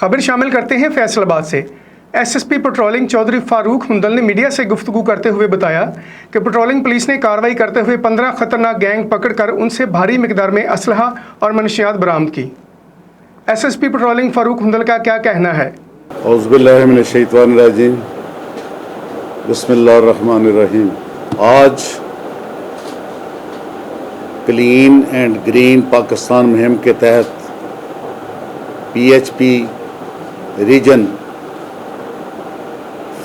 खबर शामिल करते हैं फैसलाबाद से। एसएसपी पेट्रोलिंग चौधरी फारूक हुंदल ने मीडिया से गुफ्तगू करते हुए बताया कि पेट्रोलिंग पुलिस ने कार्रवाई करते हुए 15 खतरनाक गैंग पकड़कर उनसे भारी मिकदार में असलहा और मनशियात बरामद की। एसएसपी पेट्रोलिंग फारूक हुंदल का क्या कहना है? औज़ुबिल्लाहिमिनश्शैतानिर्रजीम, बिस्मिल्लाहिर्रहमानिर्रहीम। आज क्लीन एंड ग्रीन पाकिस्तान मुहिम के तहत PHP रीजन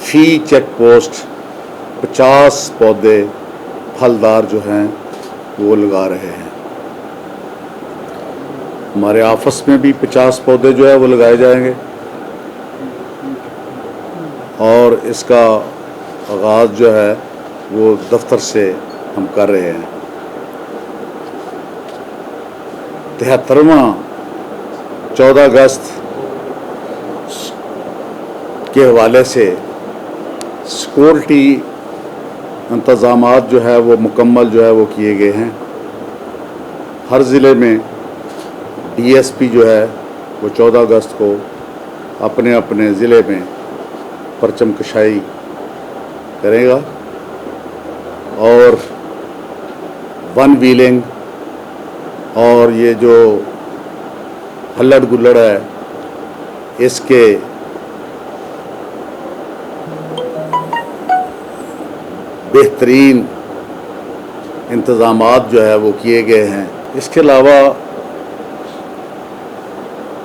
फी चेक पोस्ट 50 पौधे फलदार जो हैं वो लगा रहे हैं। हमारे ऑफिस में भी 50 पौधे जो है वो लगाए जाएंगे और इसका आगाज़ जो है वो दफ्तर से हम कर रहे हैं। 73वां 14 अगस्त के हवाले से सिक्योरिटी इंतज़ामात जो है वो मुकम्मल जो है वो किए गए हैं। हर ज़िले में DSP जो है वो 14 अगस्त को अपने अपने ज़िले में परचम कशाई करेगा और वन व्हीलिंग और ये जो हल्लड़ गुल्लड़ है इसके बेहतरीन इंतज़ामात जो है वो किए गए हैं। इसके अलावा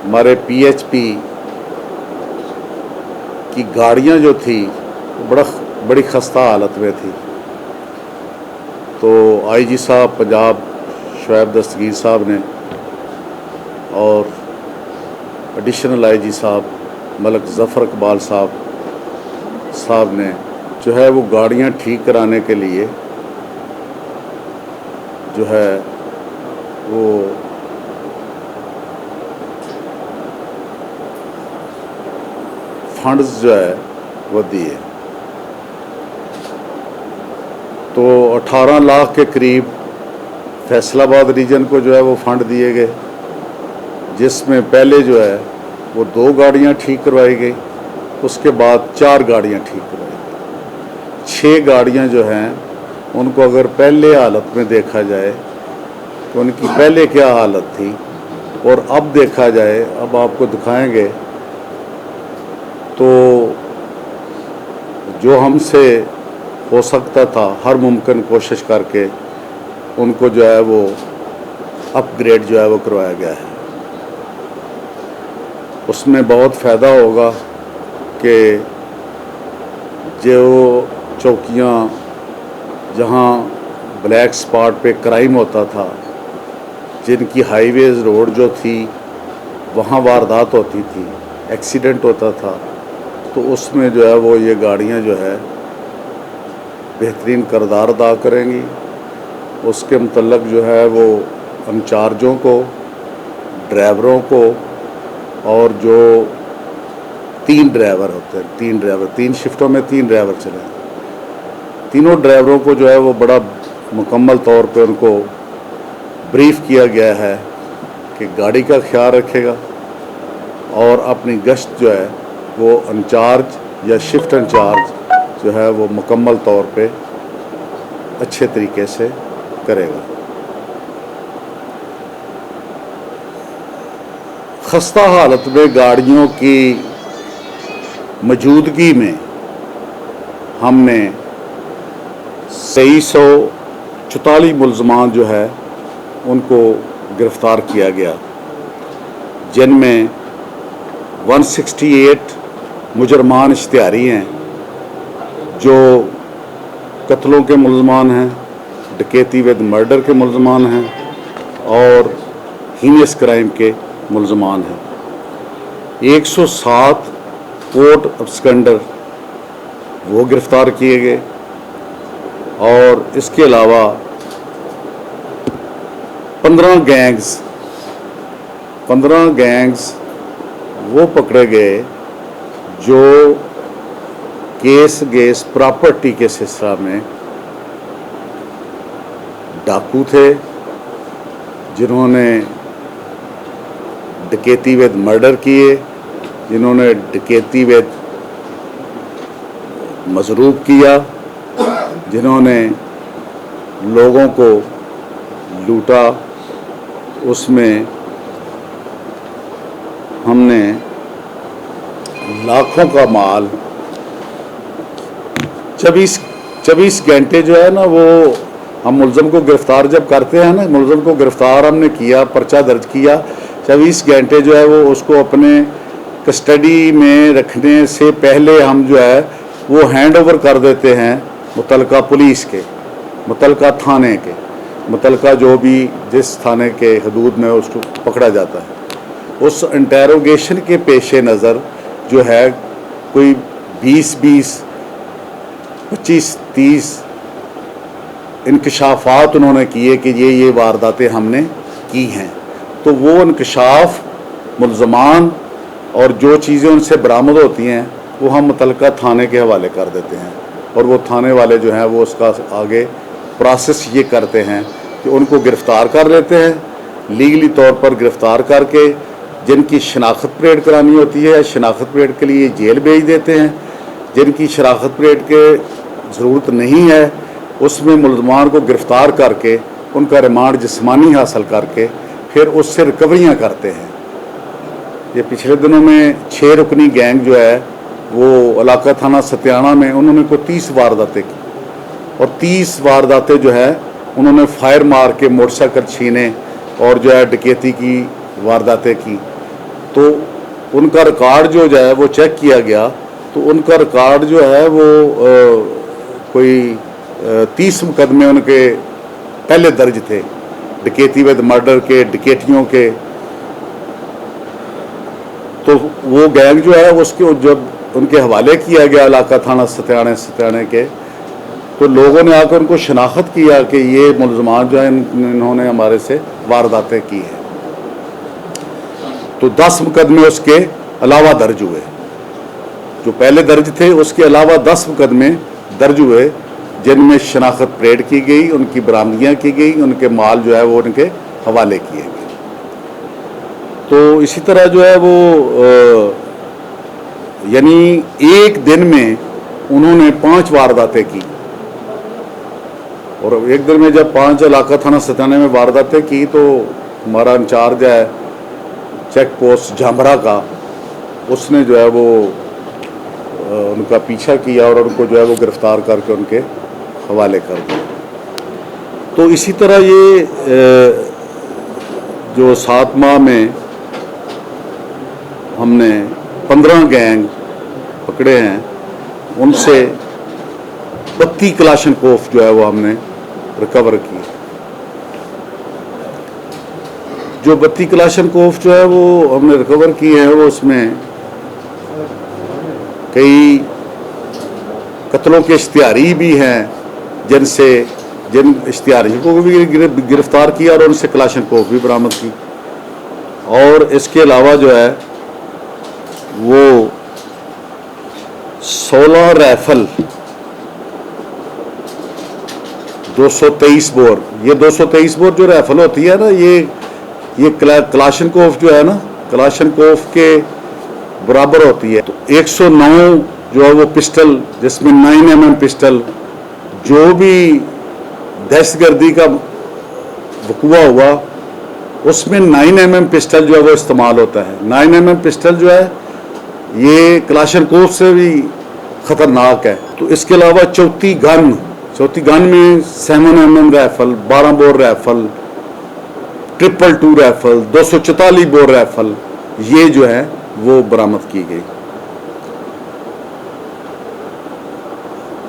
हमारे PHP की गाड़ियां जो थी वो बड़ी खस्ता हालत में थी, तो IG साहब पंजाब शुएब दस्तगीर साहब ने और एडिशनल IG साहब मलक ज़फ़र इकबाल साहब ने जो है वो गाड़ियां ठीक कराने के लिए जो है वो फंड्स जो है वो दिए। तो 18 लाख के करीब फैसलाबाद रीजन को जो है वो फंड दिए गए, जिसमें पहले जो है वो 2 गाड़ियां ठीक करवाई गई, उसके बाद 4 गाड़ियां ठीक करवाई गई। 6 गाड़ियां जो हैं उनको अगर पहले हालत में देखा जाए तो उनकी पहले क्या हालत थी और अब देखा जाए, अब आपको दिखाएंगे, तो जो हमसे हो सकता था हर मुमकिन कोशिश करके उनको जो है वो अपग्रेड जो है वो करवाया गया है। उसमें बहुत फ़ायदा होगा कि जो चौकियाँ जहाँ ब्लैक स्पॉट पे क्राइम होता था, जिनकी हाईवेज रोड जो थी वहाँ वारदात होती थी, एक्सीडेंट होता था, तो उसमें जो है वो ये गाड़ियाँ जो है बेहतरीन किरदार अदा करेंगी। उसके मुतल्लक जो है वो इंचार्जों को, ड्राइवरों को और जो 3 ड्राइवर होते हैं, 3 शिफ्टों में 3 ड्राइवर चले, तीनों ड्राइवरों को जो है वो बड़ा मुकम्मल तौर पे उनको ब्रीफ किया गया है कि गाड़ी का ख्याल रखेगा और अपनी गश्त जो है वो इंचार्ज या शिफ्ट इंचार्ज जो है वो मुकम्मल तौर पे अच्छे तरीके से करेगा। खस्ता हालत में गाड़ियों की मौजूदगी में हमने 2344 मुल्ज़मान जो है उनको गिरफ़्तार किया गया, जिनमें 168 मुजरमान इश्तिहारी हैं जो कत्लों के मुल्ज़मान हैं, डकैती विद मर्डर के मुल्ज़मान हैं और हीनियस क्राइम के मुल्ज़मान हैं। 107 कोर्ट अब्सकंडर वो गिरफ़्तार किए गए और इसके अलावा 15 गैंग्स वो पकड़े गए जो केस प्रॉपर्टी के सिलसिला में डाकू थे, जिन्होंने डकैती विद मर्डर किए जिन्होंने डकैती व मजरूब किया, जिन्होंने लोगों को लूटा, उसमें हमने लाखों का माल 24 घंटे जो है ना, वो हम मुलज़म को गिरफ़्तार जब करते हैं ना, मुलज़म को गिरफ़्तार हमने किया, पर्चा दर्ज किया, 24 घंटे जो है वो उसको अपने कस्टडी में रखने से पहले हम जो है वो हैंड ओवर कर देते हैं मुतलका पुलिस के, मुतलका थाने के, मुतलका जो भी जिस थाने के हदूद में उसको पकड़ा जाता है। उस इंटेरोगेशन के पेश नज़र जो है कोई 20-20, 25-30 इंकशाफात उन्होंने किए कि ये वारदातें हमने की हैं। तो वो इंकशाफ मुल्ज़मान और जो चीज़ें उनसे बरामद होती हैं वो हम मुतलका थाने के हवाले कर देते हैं, और वो थाने वाले जो हैं वो उसका आगे प्रोसेस ये करते हैं कि उनको गिरफ़्तार कर लेते हैं, लीगली तौर पर गिरफ़्तार करके जिनकी शनाख्त परेड करानी होती है, शनाख्त परेड के लिए जेल भेज देते हैं। जिनकी शनाख्त परेड के ज़रूरत नहीं है उसमें मुल्ज़मान को गिरफ़्तार करके उनका रिमांड जिस्मानी हासिल करके फिर उससे रिकवरियाँ करते हैं। ये पिछले दिनों में 6 रुकनी गैंग जो है वो इलाका थाना सत्याना में उन्होंने कोई 30 वारदातें की, और 30 वारदातें जो है उन्होंने फायर मार के मोटरसाइकिल छीने और जो है डकैती की वारदातें की। तो उनका रिकॉर्ड जो है वो चेक किया गया, तो उनका रिकॉर्ड जो है वो कोई 30 मुकदमे उनके पहले दर्ज थे, डकैती विद मर्डर के, डकैतियों के। तो वो गैंग जो है उसके जब उनके हवाले किया गया इलाका थाना सत्याने के, तो लोगों ने आकर उनको शनाख्त किया कि ये मुल्ज़मान जो है इन्होंने हमारे से वारदातें की हैं। तो 10 मुकदमे उसके अलावा दर्ज हुए, जो पहले दर्ज थे उसके अलावा 10 मुकदमे दर्ज हुए जिनमें शनाख्त परेड की गई, उनकी बरामदगियाँ की गई, उनके माल जो है वो उनके हवाले किए गए। तो इसी तरह जो है वो यानी एक दिन में उन्होंने 5 वारदातें की, और एक दिन में जब 5 इलाका थाना सत्याने में वारदातें की तो हमारा इंचार्ज है चेक पोस्ट झामरा का, उसने जो है वो उनका पीछा किया और उनको जो है वो गिरफ़्तार करके उनके हवाले कर दिया। तो इसी तरह ये जो 7 माह में हमने 15 गैंग पकड़े हैं, उनसे 32 कलाशनकोफ जो है वो हमने रिकवर की। जो 32 कलाशनकोफ जो है वो हमने रिकवर की है, वो उसमें कई कत्लों के इश्तिहारी भी हैं जिन इश्तिहारियों को भी गिरफ्तार किया और उनसे कलाशनकोफ भी बरामद की। और इसके अलावा जो है वो 16 राइफल, 223 बोर, ये 223 बोर जो राइफल होती है ना, ये कलाशनकोफ जो है ना, कलाशनकोफ के बराबर होती है। तो 109 जो है वो पिस्टल, जिसमें 9mm पिस्टल, जो भी दहशतगर्दी का वक़ुआ हुआ उसमें 9mm पिस्टल जो है वो इस्तेमाल होता है। 9mm पिस्टल जो है ये कलाशनकोफ से भी ख़तरनाक है। तो इसके अलावा 34 गन में 7mm rifle, 12 bore rifle, 222 rifle, 244 bore rifle, ये जो है वो बरामद की गई।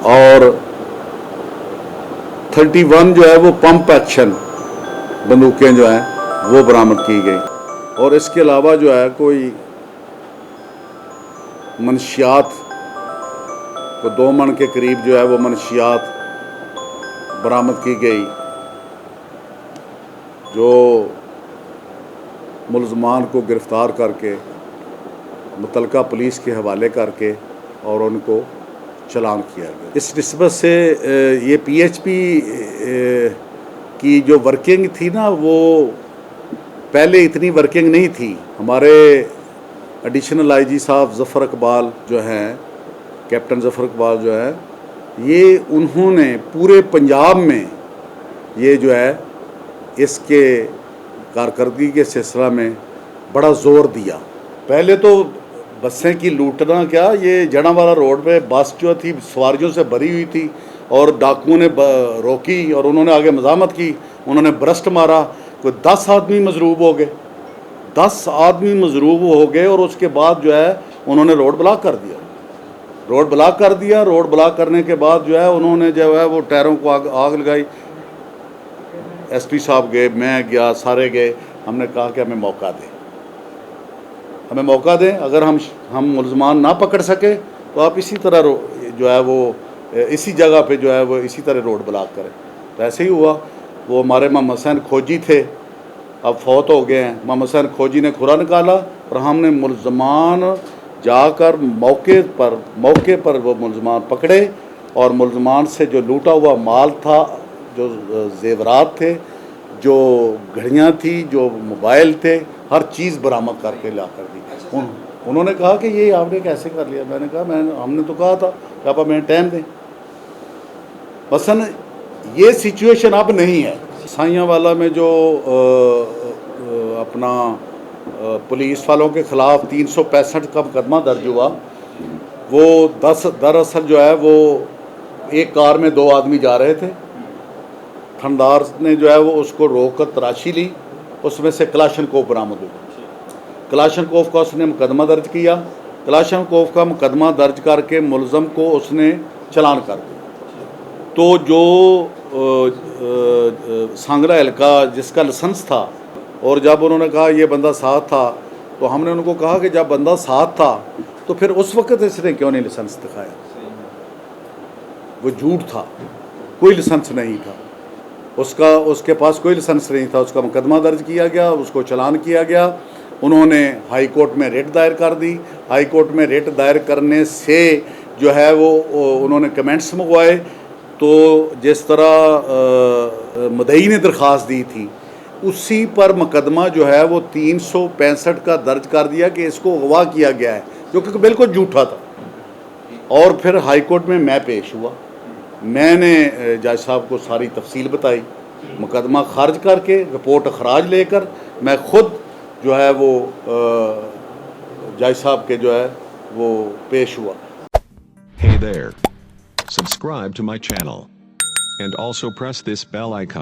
और 31 जो है वो पंप एक्शन बंदूकें जो हैं वो बरामद की गई। और इसके अलावा जो है कोई मनशियात को 2 मन के करीब जो है वो मनशियात बरामद की गई, जो मुल्ज़मान को गिरफ़्तार करके मुतलका पुलिस के हवाले करके और उनको चलान किया गया। इस निस्बत से ये PHP की जो वर्किंग थी ना, वो पहले इतनी वर्किंग नहीं थी। हमारे एडिशनल आईजी साहब ज़फ़र इकबाल जो हैं, कैप्टन ज़फ़र इकबाल जो है, ये उन्होंने पूरे पंजाब में ये जो है इसके कारकर्दगी के सिलसिला में बड़ा ज़ोर दिया। पहले तो बसें की लूटना क्या, ये जड़ावाला रोड पे बस जो थी सवारियों से भरी हुई थी और डाकुओं ने रोकी और उन्होंने आगे मज़ामत की, उन्होंने ब्रस्ट मारा, कोई 10 आदमी मजरूब हो गए, 10 आदमी मजरूब हो गए और उसके बाद जो है उन्होंने रोड ब्लॉक कर दिया। रोड ब्लॉक कर दिया। रोड ब्लॉक करने के बाद जो है उन्होंने जो है वो टायरों को आग लगाई। एसपी साहब गए, मैं गया, सारे गए। हमने कहा कि हमें मौका दें, हमें मौका दें, अगर हम मुलजमान ना पकड़ सके तो आप इसी तरह जो है वो इसी जगह पे जो है वो इसी तरह रोड ब्लॉक करें। तो ऐसे ही हुआ। वो हमारे मोहम्मद हुसैन खोजी थे, अब फौत हो गए हैं। मोहम्मद हुसैन खोजी ने खुरा निकाला और हमने मुलजमान जाकर मौके पर वो मुलजमान पकड़े और मुलजमान से जो लूटा हुआ माल था, जो जेवरात थे, जो घड़ियाँ थी, जो मोबाइल थे, हर चीज़ बरामद करके ला कर दी। उन्होंने कहा कि ये आपने कैसे कर लिया? मैंने कहा हमने तो कहा था कि आप हमें टाइम दें। मसलन ये सिचुएशन अब नहीं है। साइयां वाला में जो अपना पुलिस वालों के ख़िलाफ़ 365 का मुकदमा दर्ज हुआ, वो दरअसल जो है वो एक कार में 2 आदमी जा रहे थे। थानेदार ने जो है वो उसको रोक कर तलाशी ली, उसमें से कलाशनकोफ बरामद हुआ। कलाशनकोफ का उसने मुकदमा दर्ज किया। कलाशनकोफ का मुकदमा दर्ज करके मुलज़म को उसने चलान कर दिया। तो जो सांगला हल्का जिसका लाइसेंस था, और जब उन्होंने कहा ये बंदा साथ था, तो हमने उनको कहा कि जब बंदा साथ था तो फिर उस वक्त इसने क्यों नहीं लाइसेंस दिखाया? वो झूठ था, कोई लाइसेंस नहीं था उसके पास, कोई लाइसेंस नहीं था। उसका मुकदमा दर्ज किया गया, उसको चलान किया गया। उन्होंने हाई कोर्ट में रिट दायर कर दी। हाई कोर्ट में रिट दायर करने से जो है वो उन्होंने कमेंट्स मंगवाए। तो जिस तरह मदई ने दरख्वास्त दी थी, उसी पर मुकदमा जो है वो 365 का दर्ज कर दिया कि इसको अगवा किया गया है, जो कि बिल्कुल झूठा था। और फिर हाई कोर्ट में मैं पेश हुआ। मैंने जज साहब को सारी तफसील बताई। मुकदमा खारिज करके रिपोर्ट अखराज लेकर मैं ख़ुद जो है वो जज साहब के जो है वो पेश हुआ। Hey there. Subscribe to my channel. And also press this bell icon.